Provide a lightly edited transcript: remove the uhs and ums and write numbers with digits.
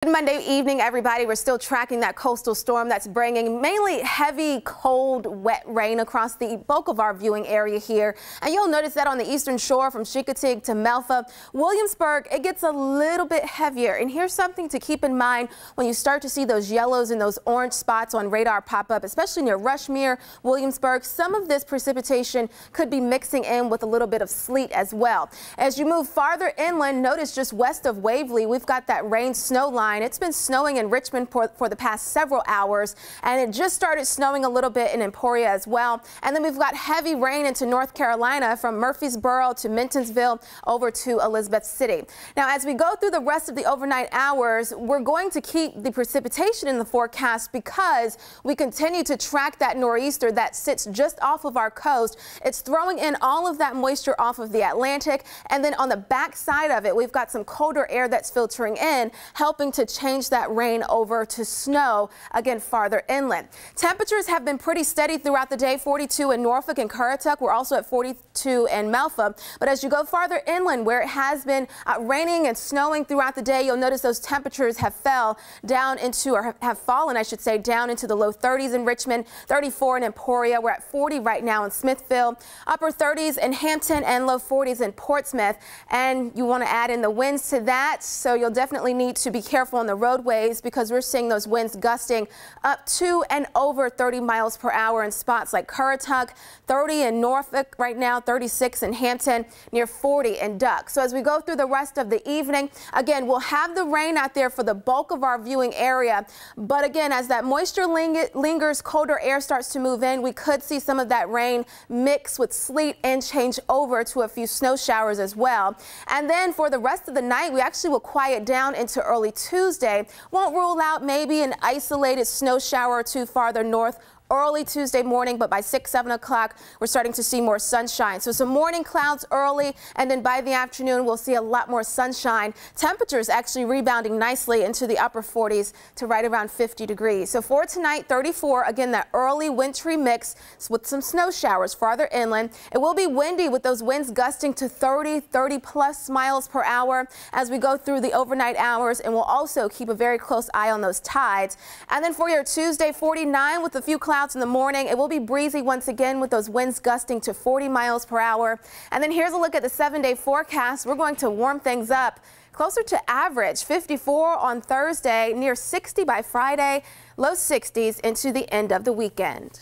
Good Monday evening, everybody. We're still tracking that coastal storm that's bringing mainly heavy, cold, wet rain across the bulk of our viewing area here. And you'll notice that on the eastern shore from Chincoteague to Melfa, Williamsburg, it gets a little bit heavier. And here's something to keep in mind when you start to see those yellows and those orange spots on radar pop up, especially near Rushmere, Williamsburg. Some of this precipitation could be mixing in with a little bit of sleet as well. As you move farther inland, notice just west of Waverly, we've got that rain-snow line. It's been snowing in Richmond for the past several hours, and it just started snowing a little bit in Emporia as well. And then we've got heavy rain into North Carolina from Murfreesboro to Mentonsville over to Elizabeth City. Now, as we go through the rest of the overnight hours, we're going to keep the precipitation in the forecast because we continue to track that nor'easter that sits just off of our coast. It's throwing in all of that moisture off of the Atlantic, and then on the back side of it, we've got some colder air that's filtering in, helping to change that rain over to snow again farther inland. Temperatures have been pretty steady throughout the day. 42 in Norfolk and Currituck. We're also at 42 in Melfa. But as you go farther inland where it has been raining and snowing throughout the day, you'll notice those temperatures have fallen, I should say, down into the low 30s in Richmond, 34 in Emporia. We're at 40 right now in Smithville, upper 30s in Hampton, and low 40s in Portsmouth. And you want to add in the winds to that, so you'll definitely need to be careful on the roadways because we're seeing those winds gusting up to and over 30 miles per hour in spots like Currituck, 30 in Norfolk right now, 36 in Hampton, near 40 in Duck. So as we go through the rest of the evening, again, we'll have the rain out there for the bulk of our viewing area. But again, as that moisture lingers, colder air starts to move in, we could see some of that rain mix with sleet and change over to a few snow showers as well. And then for the rest of the night, we actually will quiet down into early Tuesday. Won't rule out maybe an isolated snow shower or two farther north early Tuesday morning, but by 6, 7 o'clock, we're starting to see more sunshine. So some morning clouds early, and then by the afternoon, we'll see a lot more sunshine. Temperatures actually rebounding nicely into the upper 40s to right around 50 degrees. So for tonight, 34, again, that early wintry mix with some snow showers farther inland. It will be windy with those winds gusting to 30 plus miles per hour as we go through the overnight hours, and we'll also keep a very close eye on those tides. And then for your Tuesday, 49 with a few clouds in the morning. It will be breezy once again with those winds gusting to 40 miles per hour. And then here's a look at the 7-day forecast. We're going to warm things up closer to average, 54 on Thursday, near 60 by Friday, low 60s into the end of the weekend.